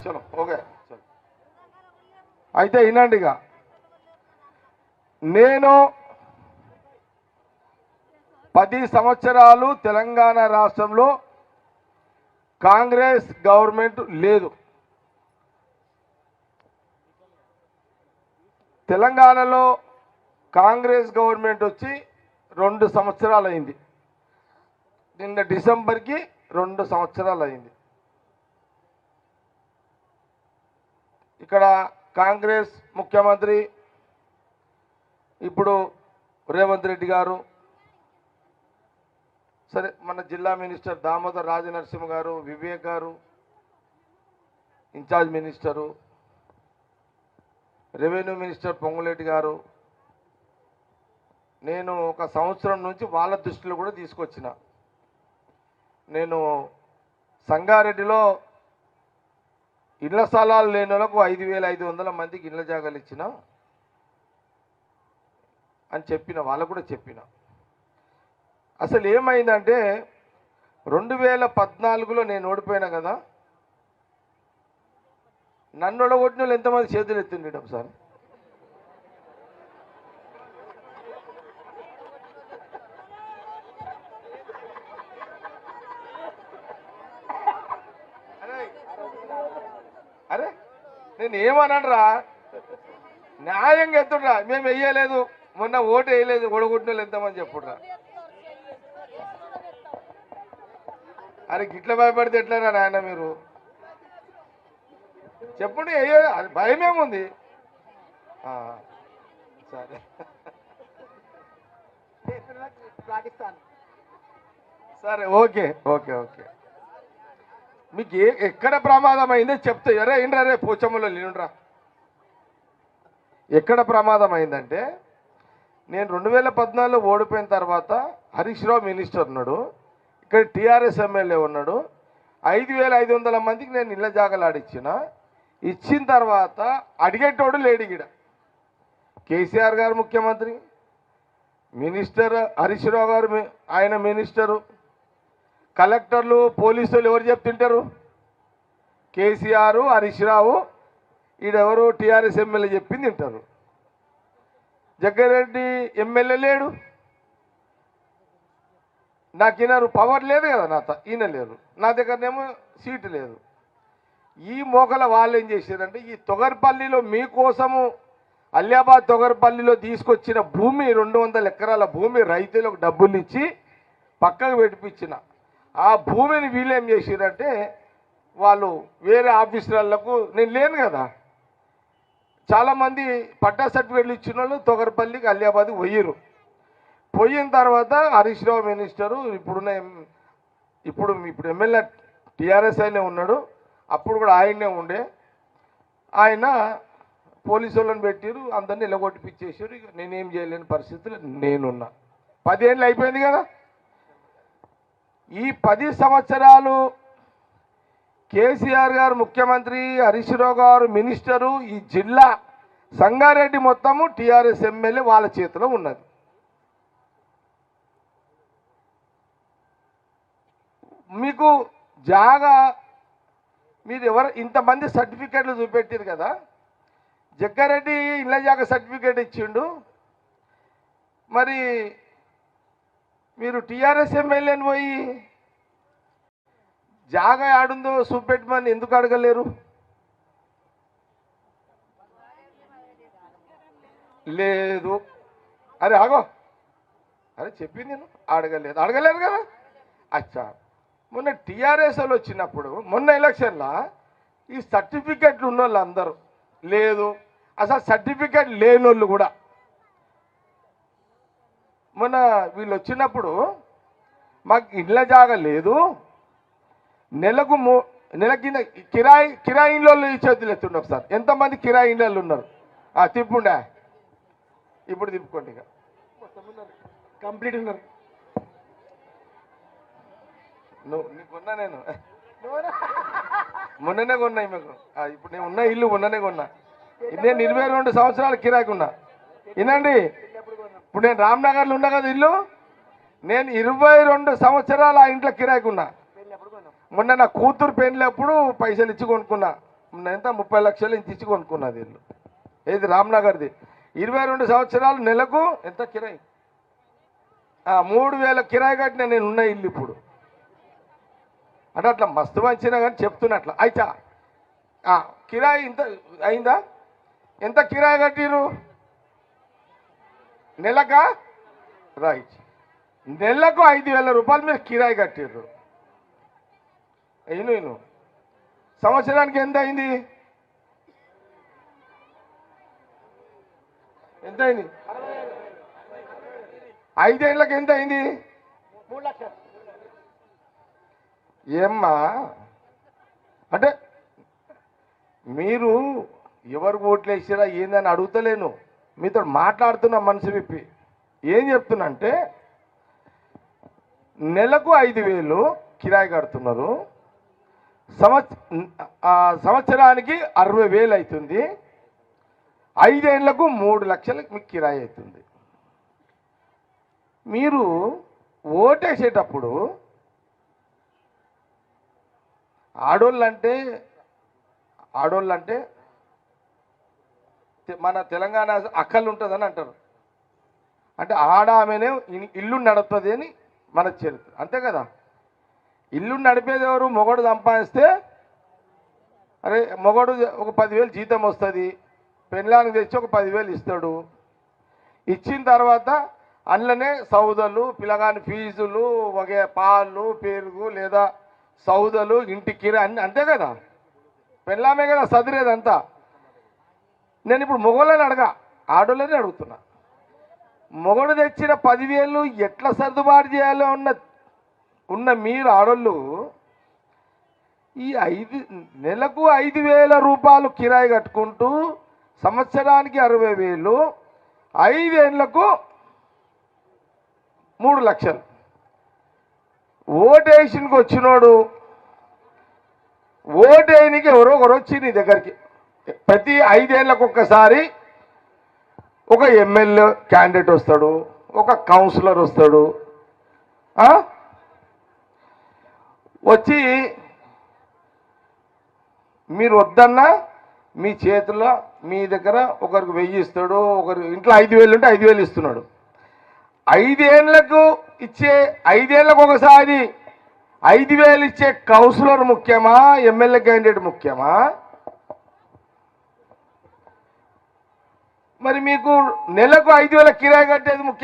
చలో ఓకే. అయితే వినండి, ఇక నేను 10 సంవత్సరాలు తెలంగాణ రాష్ట్రంలో కాంగ్రెస్ గవర్నమెంట్ లేదు. తెలంగాణలో కాంగ్రెస్ గవర్నమెంట్ వచ్చి 2 సంవత్సరాలు అయింది. నిన్న డిసెంబర్కి 2 సంవత్సరాలు అయింది. ఇక్కడ కాంగ్రెస్ ముఖ్యమంత్రి ఇప్పుడు రేవంత్ రెడ్డి గారు, సరే మన జిల్లా మినిస్టర్ దామోదర్ రాజనరసింహ గారు, వివేక్ గారు in charge minister, revenue minister Ponguleti గారు, నేను 1 సంవత్సరం నుంచి వాళ్ళ దృష్టిలో కూడా తీసుకొచ్చిన. నేను సంగారెడ్డిలో ఇళ్ల స్థలాలు లేని వాళ్ళకు 5,500 మందికి ఇళ్ల జాగాలు ఇచ్చిన అని చెప్పిన, వాళ్ళకు కూడా చెప్పిన. అసలు ఏమైందంటే 2014లో నేను ఓడిపోయినా కదా, నన్ను ఓడగొట్టిన వాళ్ళు ఎంతమంది చేతులు ఎత్తుండడం సార్? అరే నేను ఏమనరా, న్యాయంగా ఎత్తుడ్రా, మేము వెయ్యలేదు, మొన్న ఓటు వేయలేదు, ఓడగొట్టిన వాళ్ళు ఎంతమంది చెప్పుడ్రా. అరే గిట్ల భయపడితే ఎట్లరా నాయన మీరు చెప్పండి. భయమేముంది? సరే సరే ఓకే ఓకే ఓకే. మీకు ఎక్కడ ప్రమాదం అయిందో చెప్తే, అరే ఏంట్రా రే పోచమ్మలో లేనురా. ఎక్కడ ప్రమాదం అయిందంటే, నేను 2014లో ఓడిపోయిన తర్వాత హరీష్ రావు మినిస్టర్ ఉన్నాడు, ఇక్కడ టీఆర్ఎస్ ఎమ్మెల్యే ఉన్నాడు. 5,500 మందికి నేను ఇళ్ల జాగాలు ఆడిచ్చిన. ఇచ్చిన తర్వాత అడిగేటోడు లేడు. గిడ కేసీఆర్ గారు ముఖ్యమంత్రి, మినిస్టర్ హరీష్ రావు గారు ఆయన మినిస్టరు, కలెక్టర్లు పోలీసులు ఎవరు చెప్తుంటారు? కేసీఆర్ హరీష్ రావు, ఈడెవరు టీఆర్ఎస్ ఎమ్మెల్యే చెప్పింది తింటారు. జగ్గారెడ్డి ఎమ్మెల్యే లేడు, నాకు ఈయన పవర్ లేదు కదా, ఈయన లేరు, నా దగ్గరనేమో సీటు లేదు. ఈ మోకల వాళ్ళు ఏం చేశారంటే, ఈ తొగర్పల్లిలో మీకోసము అలియాబాద్ తొగర్పల్లిలో తీసుకొచ్చిన భూమి 200 ఎకరాల భూమి రైతులకు డబ్బులు ఇచ్చి పక్కకు పెట్టిపించిన ఆ భూమిని వీళ్ళేం చేశారంటే, వాళ్ళు వేరే ఆఫీసర్లకు, నేను లేను కదా, చాలామంది పట్టా సర్టిఫికేట్లు ఇచ్చిన వాళ్ళు తొగర్పల్లికి అలియాబాద్ పోయిరు. పోయిన తర్వాత హరీష్ రావు మినిస్టరు, ఇప్పుడు ఎమ్మెల్యే టీఆర్ఎస్ అయినే ఉన్నాడు, అప్పుడు కూడా ఆయనే ఉండే, ఆయన పోలీసు వాళ్ళని పెట్టారు, అందరినీ నిలగొట్టిపిచ్చేసారు. ఇక నేనేం చేయలేని పరిస్థితులు నేనున్నా. 10 ఏళ్ళు అయిపోయింది కదా. ఈ 10 సంవత్సరాలు కేసీఆర్ గారు ముఖ్యమంత్రి, హరీష్ రావు గారు మినిస్టరు, ఈ జిల్లా సంగారెడ్డి మొత్తము టీఆర్ఎస్ ఎమ్మెల్యే వాళ్ళ చేతిలో ఉన్నది. మీకు జాగా మీరు ఎవరు ఇంతమంది సర్టిఫికేట్లు చూపెట్టారు కదా, జగ్గారెడ్డి ఇళ్ళ జాగా సర్టిఫికేట్ ఇచ్చిండు, మరి మీరు టీఆర్ఎస్ ఎమ్మెల్యేని పోయి జాగా ఆడుందో చూపెట్టమని ఎందుకు అడగలేరు? లేదు. అరే ఆగో, అరే చెప్పింది నేను, అడగలేరు కదా. అచ్చా, మొన్న టీఆర్ఎస్ వాళ్ళు వచ్చినప్పుడు మొన్న ఎలక్షన్లో ఈ సర్టిఫికెట్లు ఉన్న వాళ్ళు అందరూ లేదు, అసలు సర్టిఫికెట్ లేని వాళ్ళు కూడా మొన్న వీళ్ళు వచ్చినప్పుడు మాకు ఇళ్ళ జాగా లేదు, నెలకు నెల కింద కిరాయి ఇళ్ళు చేతులు ఎత్తుండే. ఒకసారి ఎంతమంది కిరాయి ఇళ్ళు ఉన్నారు? తిప్పుండే, ఇప్పుడు తిప్పుకోండి, ఇక కంప్లీట్ ఉన్నారు. నీకు కొన్నా నేను, మొన్ననే కొన్నా మీకు. ఇప్పుడు నేను ఉన్న ఇల్లు మొన్ననే కొన్నా. నేను 22 సంవత్సరాలు కిరాయికి ఉన్నా. వినండి, ఇప్పుడు నేను రామ్నగర్లో ఉన్నా కదా ఇల్లు, నేను 22 సంవత్సరాలు ఆ ఇంట్లో కిరాయికి ఉన్నా. మొన్న నా కూతురు పెళ్ళినప్పుడు పైసలు ఇచ్చి కొనుక్కున్నా. ఎంత 30 లక్షలు ఇంత ఇచ్చి కొనుక్కున్నది ఇల్లు. ఏది రామ్నగర్ది 22 సంవత్సరాలు నెలకు ఎంత కిరాయి 3000 కిరాయి కట్టిన నేను ఉన్న ఇల్లు ఇప్పుడు. అంటే అట్లా మస్తు మంచినా కానీ చెప్తున్నట్ల అయితే కిరాయి ఇంత అయిందా? ఎంత కిరాయి కట్టిరు నెలకా? రైట్, నెలకు 5000 రూపాయలు మీరు కిరాయి కట్టిర్రు. నేను సంవత్సరానికి ఎంత అయింది? ఎంత అయింది? 5 ఏళ్ళకి ఎంత అయింది? 3 లక్షలు. ఏమ్మా అంటే మీరు ఎవరు ఓట్లు వేసిరా ఏందని అడుగుతలేను, మీతో మాట్లాడుతున్నా మనసు విప్పి. ఏం చెప్తున్నా అంటే నెలకు 5000 కిరాయి కడుతున్నారు, సంవత్సరానికి 60,000 అవుతుంది, 5 ఏళ్లకు 3 లక్షలకు మీకు కిరాయి అవుతుంది. మీరు ఓటేసేటప్పుడు ఆడోళ్ళంటే మన తెలంగాణ అక్కలు ఉంటుందని అంటారు. అంటే ఆమెనే ఇల్లు నడుపుతుంది అని మన చరిత్ర, అంతే కదా. ఇల్లు నడిపేది ఎవరు? మొగడు సంపాదిస్తే అరే మొగడు ఒక 10,000 జీతం వస్తుంది, పెళ్ళానికి తెచ్చి ఒక 10,000 ఇస్తాడు. ఇచ్చిన తర్వాత అందులోనే సౌదలు, పిల్లగాని ఫీజులు, ఒక పాలు పెరుగు లేదా సౌదలు, ఇంటికి అన్ని అంతే కదా. పెళ్ళామే కదా చదిరేదంతా. నేను ఇప్పుడు మొగోళ్ళని ఆడోళ్ళని అడుగుతున్నా. మొగడు తెచ్చిన 10,000 ఎట్లా సర్దుబాటు చేయాలో ఉన్న మీరు ఆడోళ్ళు ఈ నెలకు 5,000 రూపాయలు కిరాయి కట్టుకుంటూ సంవత్సరానికి 60,000, 5 ఏళ్లకు 3 లక్షలు. ఓటేషన్కి వచ్చినోడు ఓటేయనికి ఎవరో ఒకరు వచ్చి నీ దగ్గరికి ప్రతి 5 ఏళ్లకు ఒక్కసారి ఒక ఎమ్మెల్యే క్యాండిడేట్ వస్తాడు, ఒక కౌన్సిలర్ వస్తాడు. వచ్చి మీరు వద్దన్నా మీ చేతిలో మీ దగ్గర ఒకరికి 1000 ఇస్తాడు, ఒకరు ఇంట్లో 5,000 ఉంటే 5,000 ఇస్తున్నాడు. 5 ఏళ్లకు ఇచ్చే 5 ఏళ్లకు ఒకసారి 5,000 ఇచ్చే కౌన్సిలర్ ముఖ్యమా, ఎమ్మెల్యే క్యాండిడేట్ ముఖ్యమా? మరి మీకు నెలకు 5,000 కిరాయి కట్టేది ముఖ్యం.